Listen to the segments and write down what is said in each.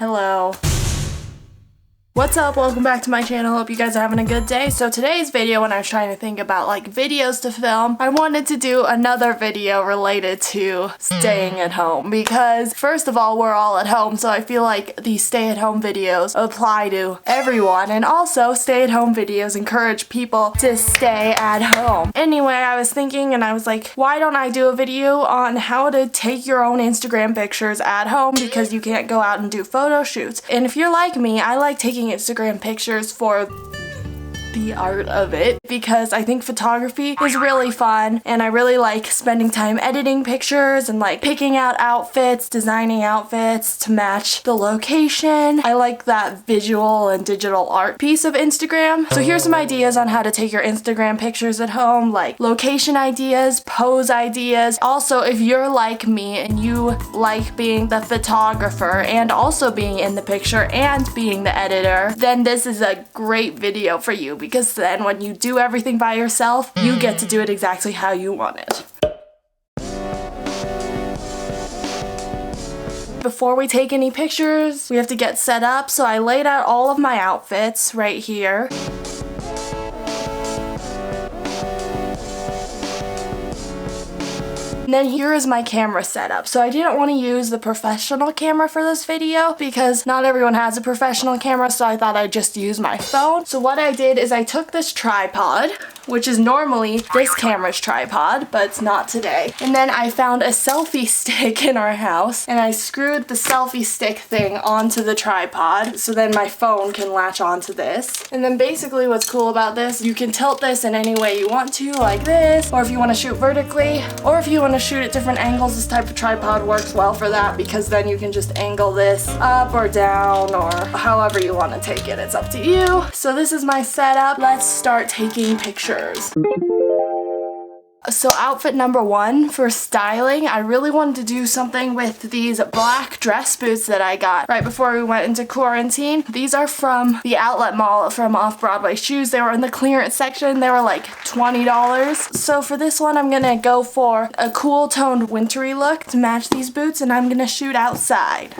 Hello. What's up? Welcome back to my channel. Hope you guys are having a good day. So today's video, when I was trying to think about like videos to film, I wanted to do another video related to staying at home because first of all, we're all at home, so I feel like these stay-at-home videos apply to everyone, and also stay-at-home videos encourage people to stay at home. Anyway, I was thinking and I was like, why don't I do a video on how to take your own Instagram pictures at home because you can't go out and do photo shoots. And if you're like me, I like taking Instagram pictures for the art of it because I think photography is really fun and I really like spending time editing pictures and like picking out outfits, designing outfits to match the location. I like that visual and digital art piece of Instagram. So here's some ideas on how to take your Instagram pictures at home, like location ideas, pose ideas. Also, if you're like me and you like being the photographer and also being in the picture and being the editor, then this is a great video for you, because then when you do everything by yourself, you get to do it exactly how you want it. Before we take any pictures, we have to get set up, so I laid out all of my outfits right here. And then here is my camera setup. So I didn't want to use the professional camera for this video because not everyone has a professional camera, so I thought I'd just use my phone. So what I did is I took this tripod, which is normally this camera's tripod, but it's not today. And then I found a selfie stick in our house and I screwed the selfie stick thing onto the tripod so then my phone can latch onto this. And then basically what's cool about this, you can tilt this in any way you want to, like this, or if you want to shoot vertically, or if you want to shoot at different angles, this type of tripod works well for that because then you can just angle this up or down or however you want to take it. It's up to you. So this is my setup. Let's start taking pictures. So outfit number one for styling, I really wanted to do something with these black dress boots that I got right before we went into quarantine. These are from the outlet mall from Off-Broadway Shoes. They were in the clearance section. They were like $20. So for this one, I'm gonna go for a cool toned wintry look to match these boots, and I'm gonna shoot outside.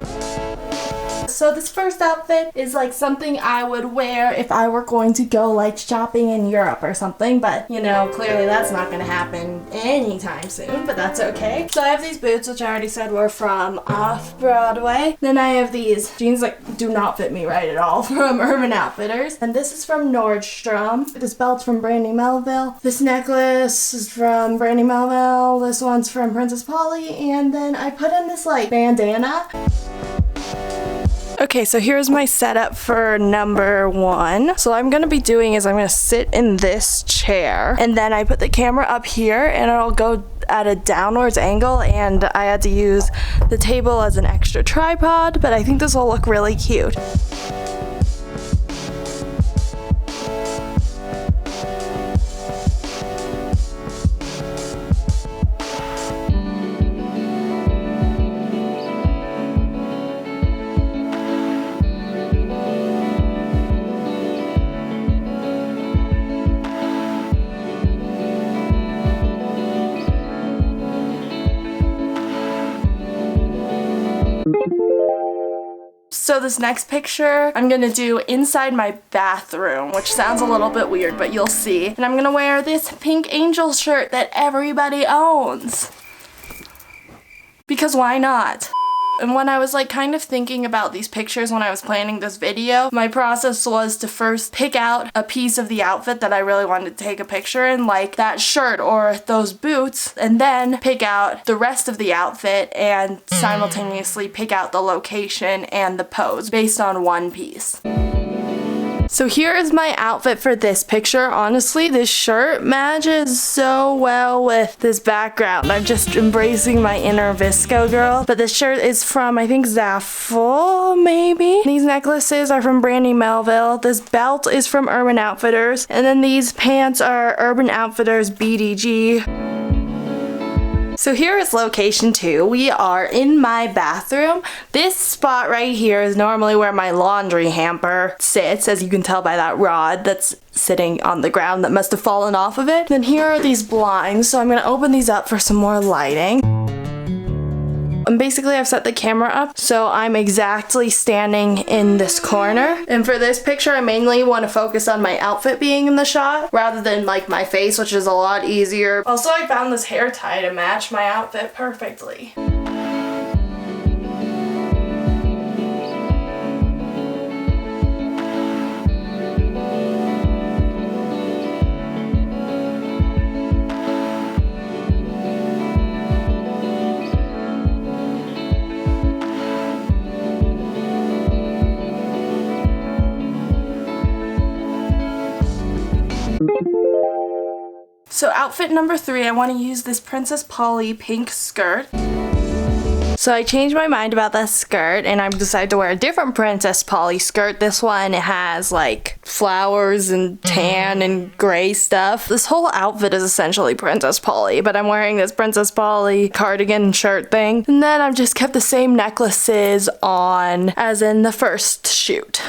So this first outfit is like something I would wear if I were going to go like shopping in Europe or something, but you know, clearly that's not gonna happen anytime soon, but that's okay. So I have these boots, which I already said were from Off-Broadway. Then I have these jeans that do not fit me right at all from Urban Outfitters. And this is from Nordstrom. This belt's from Brandy Melville. This necklace is from Brandy Melville. This one's from Princess Polly. And then I put in this like bandana. Okay, so here's my setup for number one. So what I'm gonna be doing is I'm gonna sit in this chair and then I put the camera up here and it'll go at a downwards angle, and I had to use the table as an extra tripod, but I think this will look really cute. So this next picture, I'm gonna do inside my bathroom, which sounds a little bit weird, but you'll see. And I'm gonna wear this pink angel shirt that everybody owns. Because why not? And when I was like kind of thinking about these pictures when I was planning this video, my process was to first pick out a piece of the outfit that I really wanted to take a picture in, like that shirt or those boots, and then pick out the rest of the outfit and simultaneously pick out the location and the pose based on one piece. So here is my outfit for this picture. Honestly, this shirt matches so well with this background. I'm just embracing my inner Visco girl. But this shirt is from, I think, Zaful, maybe? These necklaces are from Brandy Melville. This belt is from Urban Outfitters. And then these pants are Urban Outfitters BDG. So here is location 2. We are in my bathroom. This spot right here is normally where my laundry hamper sits, as you can tell by that rod that's sitting on the ground that must have fallen off of it. Then here are these blinds, so I'm gonna open these up for some more lighting. And basically I've set the camera up so I'm exactly standing in this corner. And for this picture I mainly want to focus on my outfit being in the shot rather than like my face, which is a lot easier. Also, I found this hair tie to match my outfit perfectly. So outfit number 3, I want to use this Princess Polly pink skirt. So I changed my mind about this skirt and I decided to wear a different Princess Polly skirt. This one has like flowers and tan and gray stuff. This whole outfit is essentially Princess Polly, but I'm wearing this Princess Polly cardigan shirt thing. And then I've just kept the same necklaces on as in the first shoot.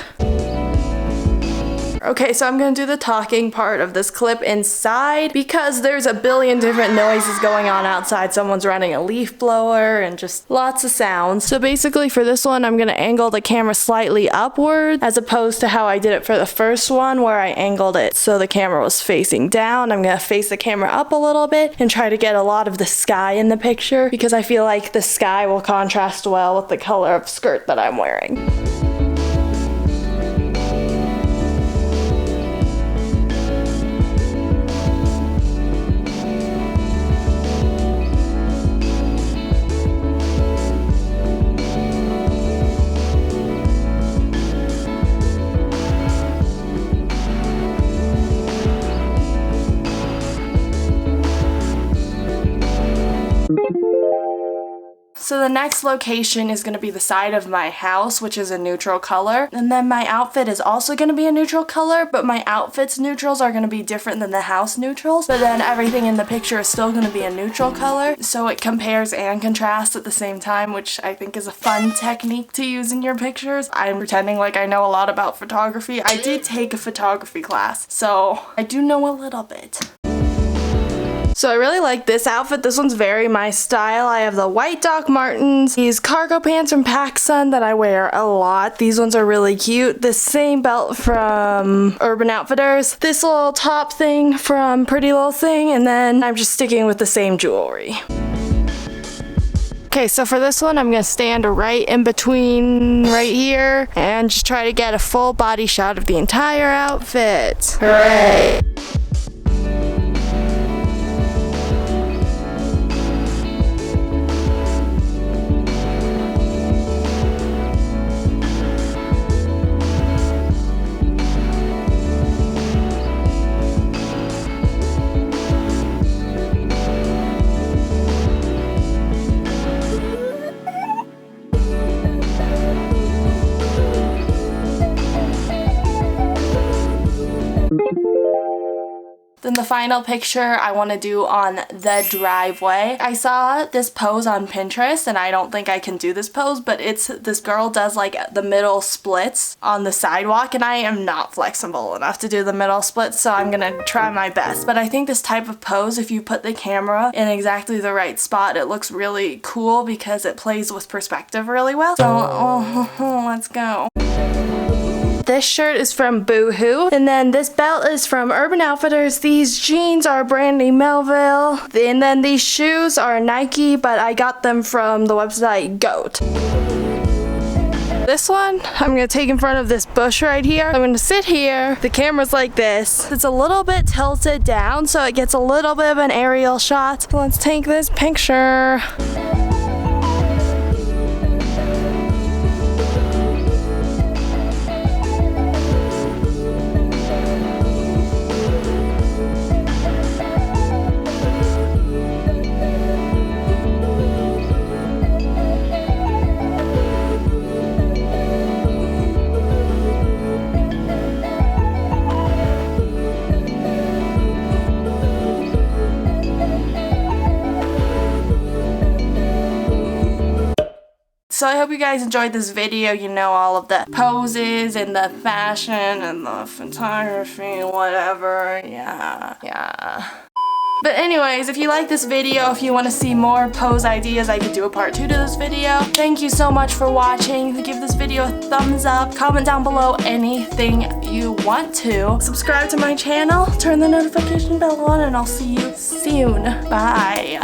Okay, so I'm gonna do the talking part of this clip inside because there's a billion different noises going on outside. Someone's running a leaf blower and just lots of sounds. So basically for this one, I'm gonna angle the camera slightly upward as opposed to how I did it for the first one where I angled it so the camera was facing down. I'm gonna face the camera up a little bit and try to get a lot of the sky in the picture because I feel like the sky will contrast well with the color of skirt that I'm wearing. So the next location is going to be the side of my house, which is a neutral color. And then my outfit is also going to be a neutral color, but my outfit's neutrals are going to be different than the house neutrals. But then everything in the picture is still going to be a neutral color. So it compares and contrasts at the same time, which I think is a fun technique to use in your pictures. I'm pretending like I know a lot about photography. I did take a photography class, so I do know a little bit. So I really like this outfit. This one's very my style. I have the white Doc Martens, these cargo pants from PacSun that I wear a lot. These ones are really cute. This same belt from Urban Outfitters, this little top thing from Pretty Little Thing, and then I'm just sticking with the same jewelry. Okay, so for this one, I'm gonna stand right in between right here and just try to get a full body shot of the entire outfit. Hooray! Then the final picture I want to do on the driveway. I saw this pose on Pinterest and I don't think I can do this pose, but it's this girl does like the middle splits on the sidewalk and I am not flexible enough to do the middle splits, so I'm gonna try my best. But I think this type of pose, if you put the camera in exactly the right spot, it looks really cool because it plays with perspective really well. So let's go. This shirt is from Boohoo, and then this belt is from Urban Outfitters. These jeans are Brandy Melville, and then these shoes are Nike, but I got them from the website Goat. This one, I'm gonna take in front of this bush right here. I'm gonna sit here. The camera's like this. It's a little bit tilted down, so it gets a little bit of an aerial shot. So let's take this picture. So I hope you guys enjoyed this video. You know, all of the poses and the fashion and the photography, whatever. Yeah. But anyways, if you like this video, if you want to see more pose ideas, I could do a part 2 to this video. Thank you so much for watching. Give this video a thumbs up. Comment down below anything you want to. Subscribe to my channel. Turn the notification bell on and I'll see you soon. Bye.